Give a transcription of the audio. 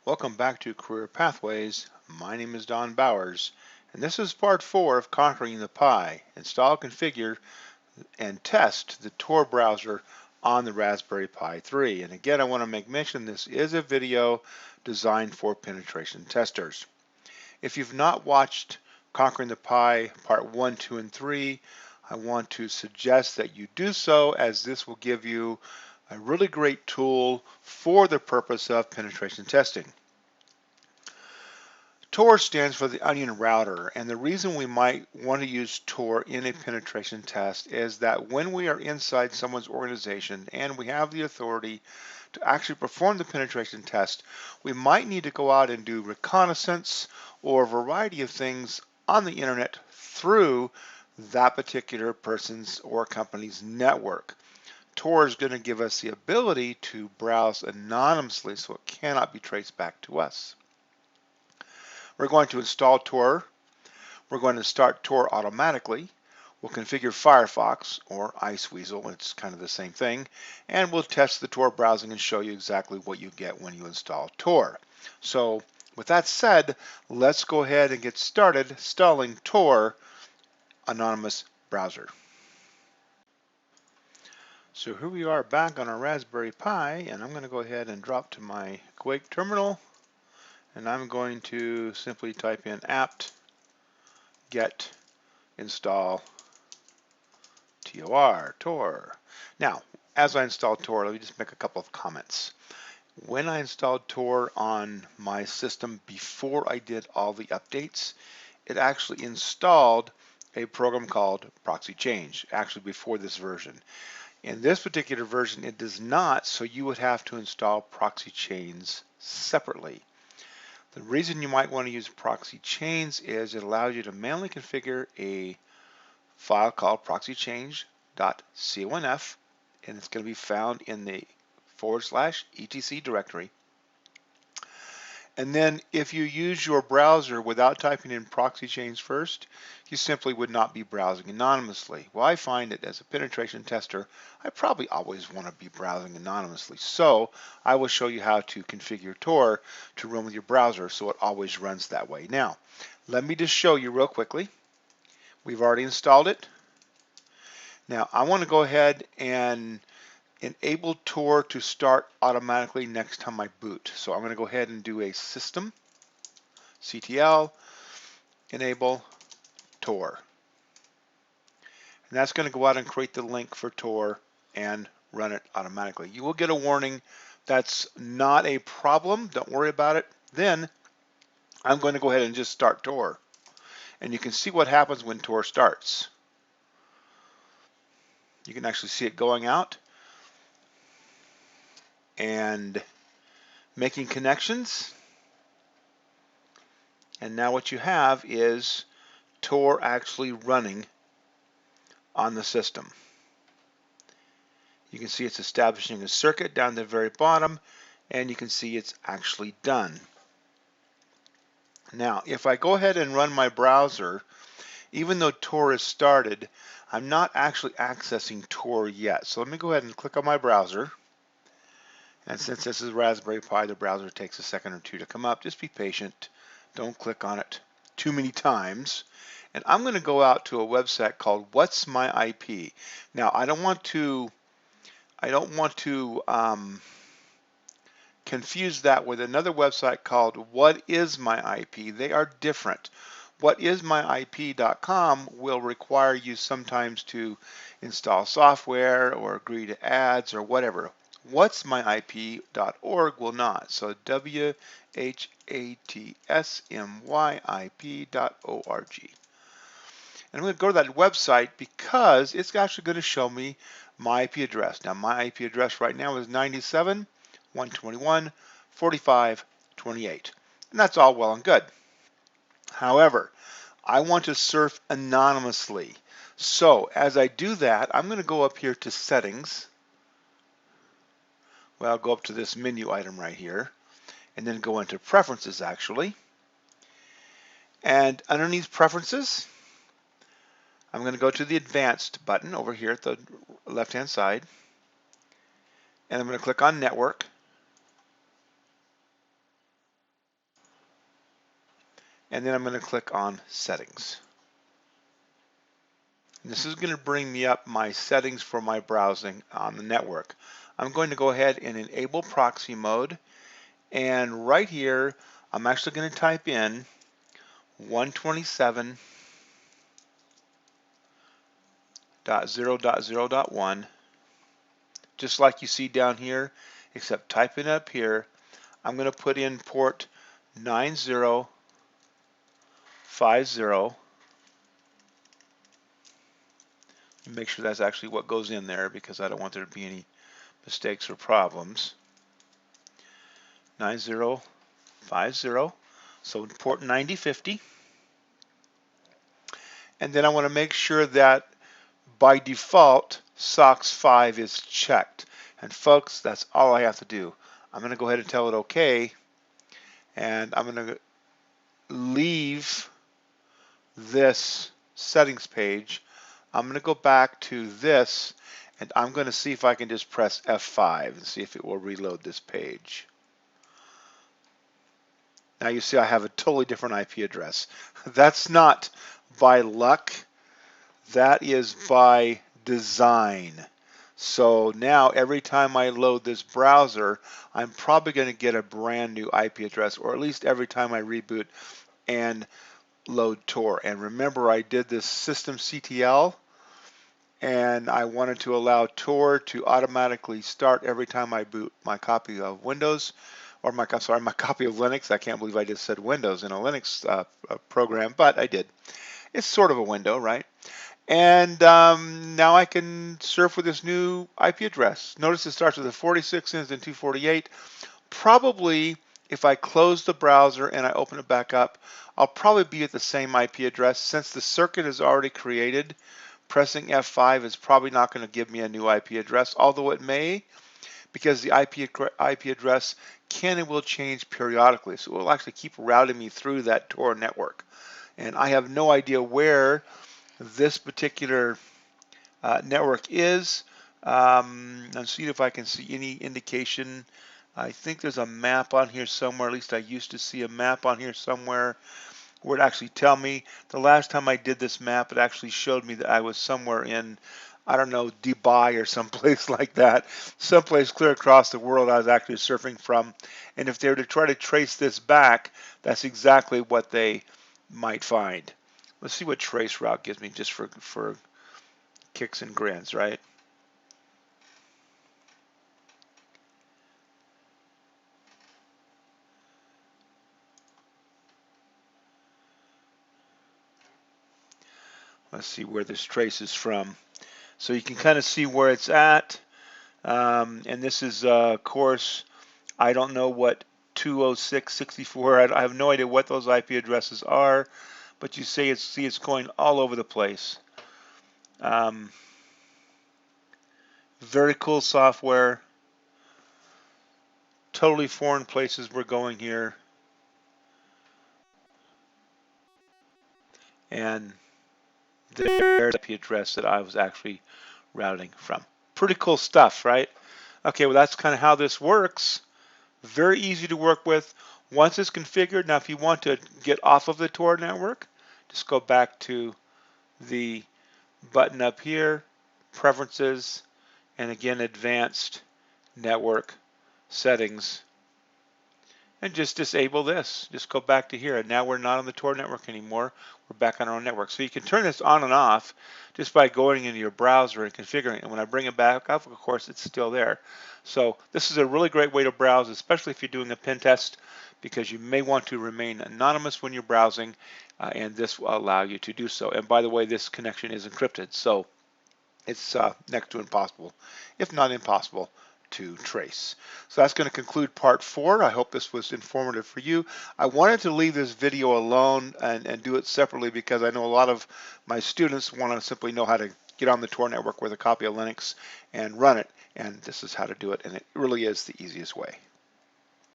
Welcome back to Career Pathways. My name is Don Bowers, and this is part 4 of Conquering the Pi. Install, configure, and test the Tor browser on the Raspberry Pi 3. And again, I want to make mention this is a video designed for penetration testers. If you've not watched Conquering the Pi part 1, 2, and 3, I want to suggest that you do so, as this will give you a really great tool for the purpose of penetration testing. Tor stands for the onion router, and the reason we might want to use Tor in a penetration test is that when we are inside someone's organization and we have the authority to actually perform the penetration test, we might need to go out and do reconnaissance or a variety of things on the internet through that particular person's or company's network. Tor is going to give us the ability to browse anonymously, so it cannot be traced back to us. We're going to install Tor. We're going to start Tor automatically. We'll configure Firefox or Iceweasel, it's kind of the same thing, and we'll test the Tor browsing and show you exactly what you get when you install Tor. So with that said, let's go ahead and get started installing Tor Anonymous Browser. So here we are back on our Raspberry Pi, and I'm going to go ahead and drop to my Quake terminal, and I'm going to simply type in apt get install Tor. Now, as I installed Tor, let me just make a couple of comments. When I installed Tor on my system before I did all the updates, it actually installed a program called Proxy Change, actually before this version. In this particular version, it does not, so you would have to install Proxy Chains separately. The reason you might want to use Proxy Chains is it allows you to manually configure a file called proxychange.conf, and it's going to be found in the /etc directory. And then if you use your browser without typing in proxy chains first, you simply would not be browsing anonymously. Well, I find that as a penetration tester, I probably always want to be browsing anonymously. So I will show you how to configure Tor to run with your browser so it always runs that way. Now, let me just show you real quickly. We've already installed it. Now, I want to go ahead and enable Tor to start automatically next time I boot. So I'm going to go ahead and do a system ctl enable Tor. And that's going to go out and create the link for Tor and run it automatically. You will get a warning. That's not a problem. Don't worry about it. Then I'm going to go ahead and just start Tor. And you can see what happens when Tor starts. You can actually see it going out and making connections. And now what you have is Tor actually running on the system. You can see it's establishing a circuit down the very bottom, and you can see it's actually done. Now, if I go ahead and run my browser, even though Tor is started, I'm not actually accessing Tor yet. So let me go ahead and click on my browser. And since this is Raspberry Pi, the browser takes a second or two to come up. Just be patient. Don't click on it too many times. And I'm going to go out to a website called What's My IP. Now, I don't want to confuse that with another website called What Is My IP. They are different. WhatIsMyIP.com will require you sometimes to install software or agree to ads or whatever. What'sMyIP.org will not. So WhatSMYIP.org. And I'm going to go to that website because it's actually going to show me my IP address. Now, my IP address right now is 97.121.45.28. And that's all well and good. However, I want to surf anonymously. So as I do that, I'm going to go up here to Settings. Well, I'll go up to this menu item right here and then go into Preferences actually. And underneath Preferences, I'm going to go to the Advanced button over here at the left-hand side. And I'm going to click on Network. and then I'm going to click on Settings. And this is going to bring me up my settings for my browsing on the network. I'm going to go ahead and enable proxy mode, and right here I'm actually going to type in 127.0.0.1, just like you see down here, except typing up here, I'm going to put in port 9050. Make sure that's actually what goes in there because I don't want there to be any mistakes or problems. 9050, so port 9050. And then I want to make sure that by default SOX 5 is checked. And folks, that's all I have to do. I'm going to go ahead and tell it OK, and I'm going to leave this settings page. I'm going to go back to this, and I'm going to see if I can just press F5 and see if it will reload this page. Now you see I have a totally different IP address. That's not by luck, that is by design. So now every time I load this browser, I'm probably going to get a brand new IP address, or at least every time I reboot and load Tor. And remember, I did this systemctl, and I wanted to allow Tor to automatically start every time I boot my copy of Windows, or my copy of Linux. I can't believe I just said Windows in a Linux program, but I did. It's sort of a window, right? And now I can surf with this new IP address. Notice it starts with a 46 ends in 248. Probably, if I close the browser and I open it back up, I'll probably be at the same IP address. Since the circuit is already created, pressing F5 is probably not going to give me a new IP address, although it may, because the IP address can and will change periodically. So it will actually keep routing me through that Tor network. And I have no idea where this particular network is. And see if I can see any indication. I think there's a map on here somewhere. At least I used to see a map on here somewhere where it actually tell me. The last time I did this map, it actually showed me that I was somewhere in, I don't know, Dubai or someplace like that. Someplace clear across the world I was actually surfing from. And if they were to try to trace this back, that's exactly what they might find. Let's see what trace route gives me just for kicks and grins, right? Let's see where this trace is from. So you can kind of see where it's at. And this is, of course, I don't know what 206.64, I have no idea what those IP addresses are, but you see it's going all over the place. Very cool software. Totally foreign places we're going here. And there's the IP address that I was actually routing from. Pretty cool stuff, right? Okay, well that's kind of how this works. Very easy to work with. Once it's configured, now if you want to get off of the Tor network, just go back to the button up here, Preferences, and again Advanced Network Settings, and just disable this. Just go back to here, and now we're not on the Tor network anymore. We're back on our own network. So you can turn this on and off just by going into your browser and configuring it. And when I bring it back up, of course, it's still there. So this is a really great way to browse, especially if you're doing a pen test, because you may want to remain anonymous when you're browsing, and this will allow you to do so. And by the way, this connection is encrypted, so it's next to impossible, if not impossible, to trace. So that's going to conclude part 4. I hope this was informative for you. I wanted to leave this video alone and do it separately because I know a lot of my students want to simply know how to get on the Tor network with a copy of Linux and run it, and this is how to do it, and it really is the easiest way.